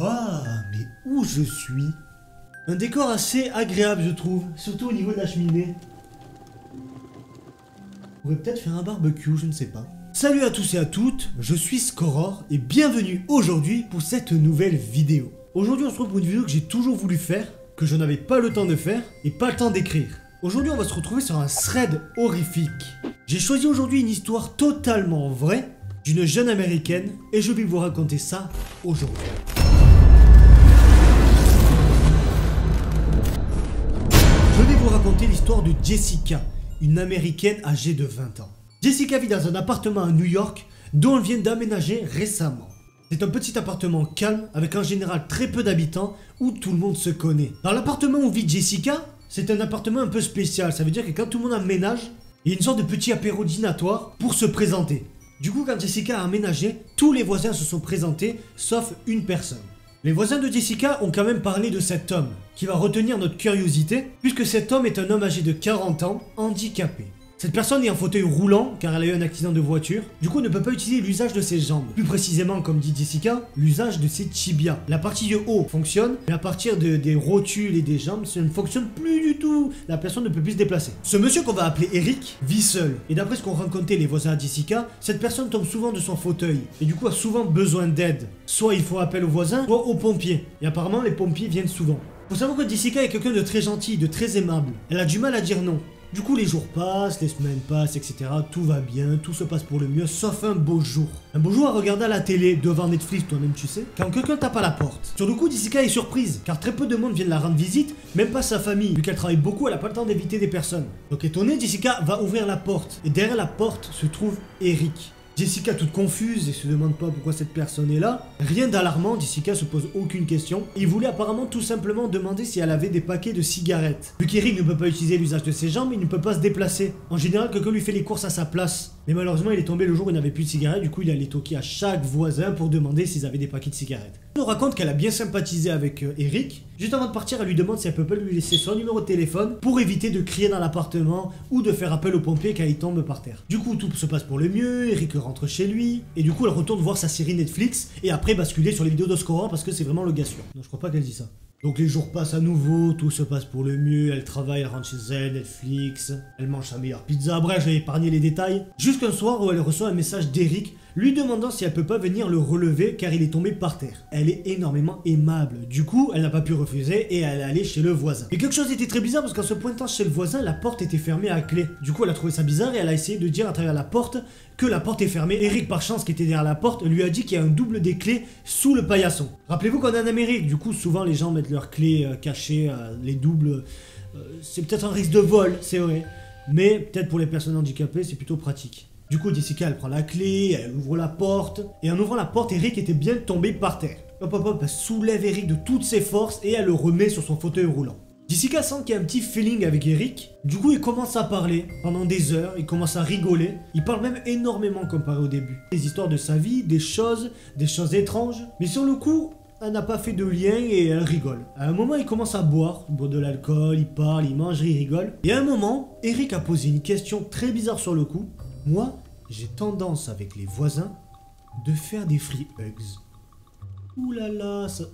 Ah, mais où je suis? Un décor assez agréable, je trouve, surtout au niveau de la cheminée. On pourrait peut-être faire un barbecue, je ne sais pas. Salut à tous et à toutes, je suis Scoror et bienvenue aujourd'hui pour cette nouvelle vidéo. Aujourd'hui on se retrouve pour une vidéo que j'ai toujours voulu faire, que je n'avais pas le temps de faire et pas le temps d'écrire. Aujourd'hui on va se retrouver sur un thread horrifique. J'ai choisi aujourd'hui une histoire totalement vraie d'une jeune américaine et je vais vous raconter ça aujourd'hui. Je vais vous raconter l'histoire de Jessica, une américaine âgée de 20 ans. Jessica vit dans un appartement à New York dont elle vient d'aménager récemment. C'est un petit appartement calme avec en général très peu d'habitants où tout le monde se connaît. Dans l'appartement où vit Jessica, c'est un appartement un peu spécial. Ça veut dire que quand tout le monde aménage, il y a une sorte de petit apéro dînatoire pour se présenter. Du coup, quand Jessica a aménagé, tous les voisins se sont présentés sauf une personne. Les voisins de Jessica ont quand même parlé de cet homme qui va retenir notre curiosité puisque cet homme est un homme âgé de 40 ans, handicapé. Cette personne est en fauteuil roulant car elle a eu un accident de voiture, du coup elle ne peut pas utiliser l'usage de ses jambes. Plus précisément, comme dit Jessica, l'usage de ses tibias. La partie de haut fonctionne, mais à partir des rotules et des jambes, ça ne fonctionne plus du tout. La personne ne peut plus se déplacer. Ce monsieur qu'on va appeler Eric vit seul. Et d'après ce qu'ont raconté les voisins à Jessica, cette personne tombe souvent de son fauteuil et du coup a souvent besoin d'aide. Soit il faut appel aux voisins, soit aux pompiers. Et apparemment les pompiers viennent souvent. Faut savoir que Jessica est quelqu'un de très gentil, de très aimable. Elle a du mal à dire non. Du coup, les jours passent, les semaines passent, etc. Tout va bien, tout se passe pour le mieux, sauf un beau jour. Un beau jour à regarder à la télé, devant Netflix, toi-même tu sais, quand quelqu'un tape à la porte. Sur le coup, Jessica est surprise, car très peu de monde viennent la rendre visite, même pas sa famille. Vu qu'elle travaille beaucoup, elle n'a pas le temps d'éviter des personnes. Donc étonnée, Jessica va ouvrir la porte, et derrière la porte se trouve Eric. Jessica toute confuse et se demande pas pourquoi cette personne est là. Rien d'alarmant, Jessica se pose aucune question. Il voulait apparemment tout simplement demander si elle avait des paquets de cigarettes. Vu qu'Eric ne peut pas utiliser l'usage de ses jambes, il ne peut pas se déplacer. En général, quelqu'un lui fait les courses à sa place. Mais malheureusement, il est tombé le jour où il n'avait plus de cigarettes, du coup il allait toquer à chaque voisin pour demander s'ils avaient des paquets de cigarettes. Elle nous raconte qu'elle a bien sympathisé avec Eric. Juste avant de partir, elle lui demande si elle peut pas lui laisser son numéro de téléphone pour éviter de crier dans l'appartement ou de faire appel aux pompiers quand il tombe par terre. Du coup, tout se passe pour le mieux, Eric rentre chez lui, et du coup elle retourne voir sa série Netflix et après basculer sur les vidéos de Scoror parce que c'est vraiment le gars sûr. Non, je crois pas qu'elle dit ça. Donc les jours passent à nouveau, tout se passe pour le mieux, elle travaille, elle rentre chez elle, Netflix, elle mange sa meilleure pizza, bref, j'ai épargné les détails. Jusqu'un soir où elle reçoit un message d'Eric lui demandant si elle peut pas venir le relever car il est tombé par terre. Elle est énormément aimable, du coup elle n'a pas pu refuser et elle est allée chez le voisin. Mais quelque chose était très bizarre parce qu'en se pointant chez le voisin, la porte était fermée à clé. Du coup elle a trouvé ça bizarre et elle a essayé de dire à travers la porte que la porte est fermée. Eric par chance qui était derrière la porte lui a dit qu'il y a un double des clés sous le paillasson. Rappelez-vous qu'on est en Amérique, du coup souvent les gens mettent leurs clés cachées, les doubles. C'est peut-être un risque de vol, c'est vrai. Mais peut-être pour les personnes handicapées c'est plutôt pratique. Du coup, Jessica, elle prend la clé, elle ouvre la porte. Et en ouvrant la porte, Eric était bien tombé par terre. Hop, hop, hop, elle soulève Eric de toutes ses forces et elle le remet sur son fauteuil roulant. Jessica sent qu'il y a un petit feeling avec Eric. Du coup, il commence à parler pendant des heures, il commence à rigoler. Il parle même énormément comparé au début. Des histoires de sa vie, des choses étranges. Mais sur le coup, elle n'a pas fait de lien et elle rigole. À un moment, il commence à boire de l'alcool, il parle, il mange, il rigole. Et à un moment, Eric a posé une question très bizarre sur le coup. Moi, j'ai tendance avec les voisins de faire des free hugs. Ouh là là, ça...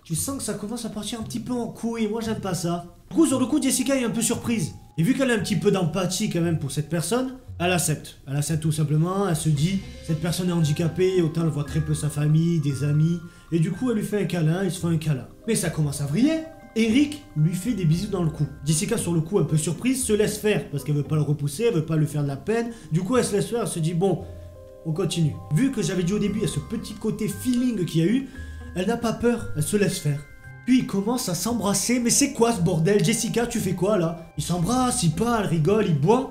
tu sens que ça commence à partir un petit peu en couille, moi j'aime pas ça. Du coup, sur le coup, Jessica est un peu surprise. Et vu qu'elle a un petit peu d'empathie quand même pour cette personne, elle accepte. Elle accepte tout simplement, elle se dit, cette personne est handicapée, autant elle voit très peu sa famille, des amis. Et du coup, elle lui fait un câlin, ils se font un câlin. Mais ça commence à vriller. Eric lui fait des bisous dans le cou. Jessica sur le coup un peu surprise se laisse faire parce qu'elle veut pas le repousser, elle veut pas lui faire de la peine. Du coup elle se laisse faire, elle se dit bon, on continue. Vu que j'avais dit au début, il y a ce petit côté feeling qu'il y a eu, elle n'a pas peur, elle se laisse faire. Puis ils commencent à s'embrasser, mais c'est quoi ce bordel? Jessica, tu fais quoi là? Ils s'embrassent, ils parlent, ils rigolent, ils boivent.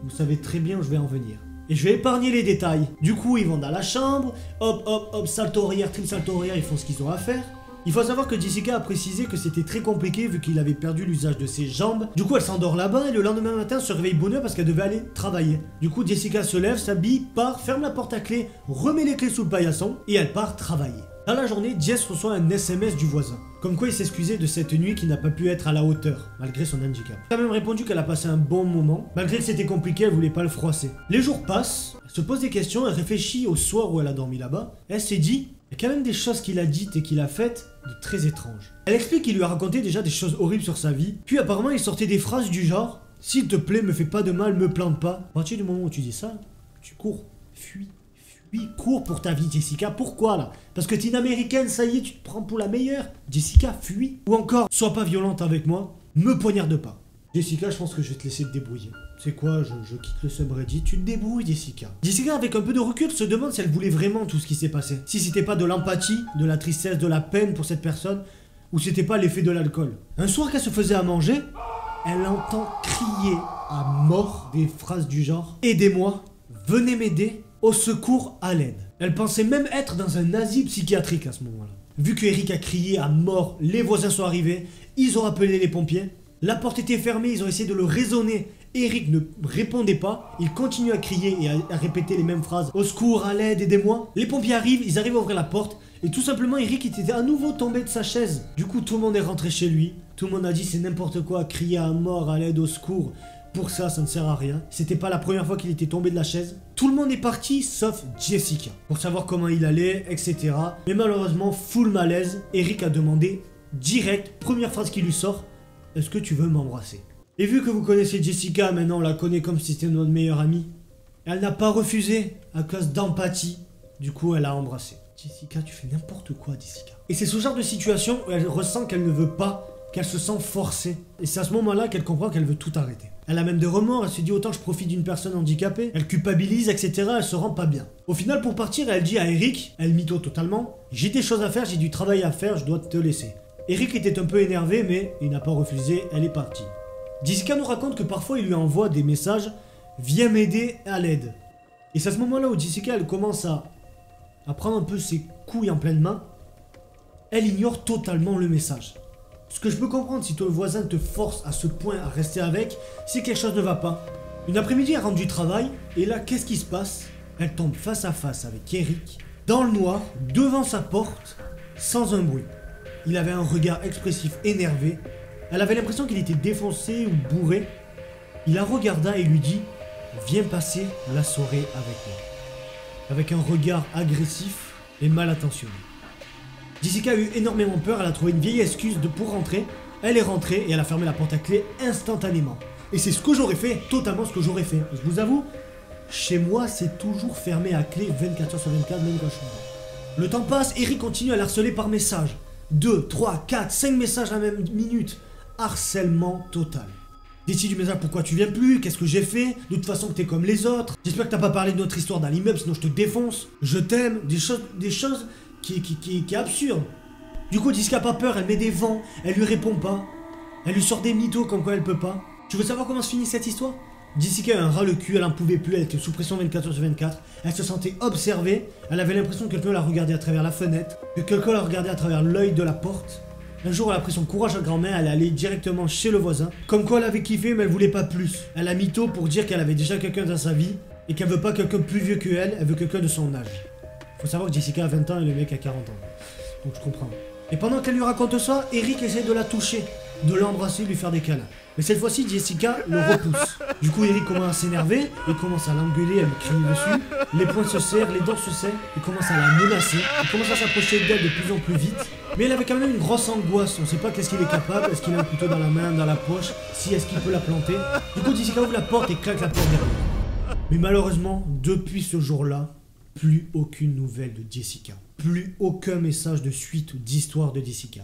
Vous savez très bien où je vais en venir. Et je vais épargner les détails. Du coup ils vont dans la chambre, hop hop hop, salto arrière, trim salto arrière, ils font ce qu'ils ont à faire. Il faut savoir que Jessica a précisé que c'était très compliqué vu qu'il avait perdu l'usage de ses jambes. Du coup, elle s'endort là-bas et le lendemain matin, se réveille bonne heure parce qu'elle devait aller travailler. Du coup, Jessica se lève, s'habille, part, ferme la porte à clé, remet les clés sous le paillasson et elle part travailler. Dans la journée, Jess reçoit un SMS du voisin. Comme quoi il s'excusait de cette nuit qui n'a pas pu être à la hauteur, malgré son handicap. Elle a même répondu qu'elle a passé un bon moment, malgré que c'était compliqué, elle voulait pas le froisser. Les jours passent, elle se pose des questions, elle réfléchit au soir où elle a dormi là-bas, elle s'est dit, Il y a quand même des choses qu'il a dites et qu'il a faites de très étranges. Elle explique qu'il lui a raconté déjà des choses horribles sur sa vie, puis apparemment il sortait des phrases du genre « S'il te plaît, me fais pas de mal, me plante pas ». À partir du moment où tu dis ça, tu cours, fuis, cours pour ta vie Jessica. Pourquoi là? Parce que t'es une américaine, ça y est, tu te prends pour la meilleure. Jessica, fuis. Ou encore, sois pas violente avec moi, me poignarde pas. Jessica, je pense que je vais te laisser te débrouiller. C'est quoi, je quitte le subreddit, tu te débrouilles Jessica. Jessica, avec un peu de recul, se demande si elle voulait vraiment tout ce qui s'est passé. Si c'était pas de l'empathie, de la tristesse, de la peine pour cette personne, ou c'était pas l'effet de l'alcool. Un soir qu'elle se faisait à manger, elle entend crier à mort des phrases du genre « Aidez-moi, venez m'aider, au secours, à l'aide ». Elle pensait même être dans un asile psychiatrique à ce moment-là. Vu que Eric a crié à mort, les voisins sont arrivés, ils ont appelé les pompiers. La porte était fermée, ils ont essayé de le raisonner. Eric ne répondait pas, il continue à crier et à répéter les mêmes phrases. Au secours, à l'aide, aidez-moi. Les pompiers arrivent, ils arrivent à ouvrir la porte. Et tout simplement, Eric était à nouveau tombé de sa chaise. Du coup, tout le monde est rentré chez lui. Tout le monde a dit c'est n'importe quoi, crier à mort, à l'aide, au secours. Pour ça ne sert à rien. C'était pas la première fois qu'il était tombé de la chaise. Tout le monde est parti, sauf Jessica. Pour savoir comment il allait, etc. Mais malheureusement, full malaise, Eric a demandé direct, première phrase qui lui sort, est-ce que tu veux m'embrasser? Et vu que vous connaissez Jessica, maintenant on la connaît comme si c'était notre meilleure amie, elle n'a pas refusé à cause d'empathie. Du coup, elle a embrassé. Jessica, tu fais n'importe quoi, Jessica. Et c'est ce genre de situation où elle ressent qu'elle ne veut pas, qu'elle se sent forcée. Et c'est à ce moment-là qu'elle comprend qu'elle veut tout arrêter. Elle a même des remords, elle se dit autant je profite d'une personne handicapée, elle culpabilise, etc. Elle se rend pas bien. Au final, pour partir, elle dit à Eric, elle mytho totalement, j'ai des choses à faire, j'ai du travail à faire, je dois te laisser. Eric était un peu énervé, mais il n'a pas refusé, elle est partie. Jessica nous raconte que parfois il lui envoie des messages « Viens m'aider à l'aide ». Et c'est à ce moment-là où Jessica elle commence à prendre un peu ses couilles en pleine main. Elle ignore totalement le message. Ce que je peux comprendre si ton voisin te force à ce point à rester avec, c'est que quelque chose ne va pas. Une après-midi, elle rentre du travail, et là, qu'est-ce qui se passe? Elle tombe face à face avec Eric, dans le noir, devant sa porte, sans un bruit. Il avait un regard expressif énervé. Elle avait l'impression qu'il était défoncé ou bourré. Il la regarda et lui dit « Viens passer la soirée avec moi ». Avec un regard agressif et mal intentionné. Jessica a eu énormément peur, elle a trouvé une vieille excuse pour rentrer. Elle est rentrée et elle a fermé la porte à clé instantanément. Et c'est ce que j'aurais fait, totalement ce que j'aurais fait. Je vous avoue, chez moi c'est toujours fermé à clé 24h/24, même quand je suis dedans. Le temps passe, Eric continue à la harceler par message. 2, 3, 4, 5 messages à la même minute. Harcèlement total. Décide du message pourquoi tu viens plus, qu'est-ce que j'ai fait, de toute façon que t'es comme les autres. J'espère que t'as pas parlé de notre histoire dans l'immeuble, sinon je te défonce. Je t'aime, des choses qui est absurde. Du coup, Jessica a pas peur, elle met des vents, elle lui répond pas. Elle lui sort des mythos comme quoi elle peut pas. Tu veux savoir comment se finit cette histoire? Jessica a un ras le cul, elle en pouvait plus, elle était sous pression 24h/24. Elle se sentait observée, elle avait l'impression que quelqu'un la regardait à travers la fenêtre, que quelqu'un la regardait à travers l'œil de la porte. Un jour, elle a pris son courage à grand-main, elle est allée directement chez le voisin. Comme quoi elle avait kiffé, mais elle voulait pas plus. Elle a mytho pour dire qu'elle avait déjà quelqu'un dans sa vie et qu'elle veut pas quelqu'un plus vieux que elle veut quelqu'un de son âge. Faut savoir que Jessica a 20 ans et le mec a 40 ans. Donc je comprends. Et pendant qu'elle lui raconte ça, Eric essaie de la toucher, de l'embrasser, de lui faire des câlins. Mais cette fois-ci, Jessica le repousse. Du coup, Eric commence à s'énerver, il commence à l'engueuler, à lui crier dessus. Les poings se serrent, les dents se serrent, il commence à la menacer. Il commence à s'approcher d'elle de plus en plus vite. Mais elle avait quand même une grosse angoisse, on sait pas qu'est-ce qu'il est capable, est-ce qu'il a un couteau dans la main, dans la poche, si est-ce qu'il peut la planter. Du coup, Jessica ouvre la porte et claque la porte derrière. Mais malheureusement, depuis ce jour-là, plus aucune nouvelle de Jessica. Plus aucun message de suite ou d'histoire de Jessica.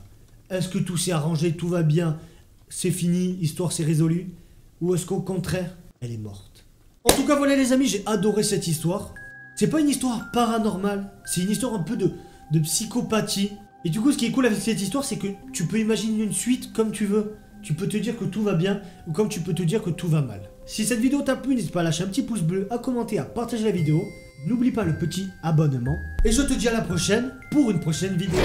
Est-ce que tout s'est arrangé, tout va bien, c'est fini, l'histoire s'est résolue? Ou est-ce qu'au contraire, elle est morte? En tout cas, voilà les amis, j'ai adoré cette histoire. C'est pas une histoire paranormale, c'est une histoire un peu de psychopathie. Et du coup, ce qui est cool avec cette histoire, c'est que tu peux imaginer une suite comme tu veux. Tu peux te dire que tout va bien, ou comme tu peux te dire que tout va mal. Si cette vidéo t'a plu, n'hésite pas à lâcher un petit pouce bleu, à commenter, à partager la vidéo. N'oublie pas le petit abonnement. Et je te dis à la prochaine pour une prochaine vidéo.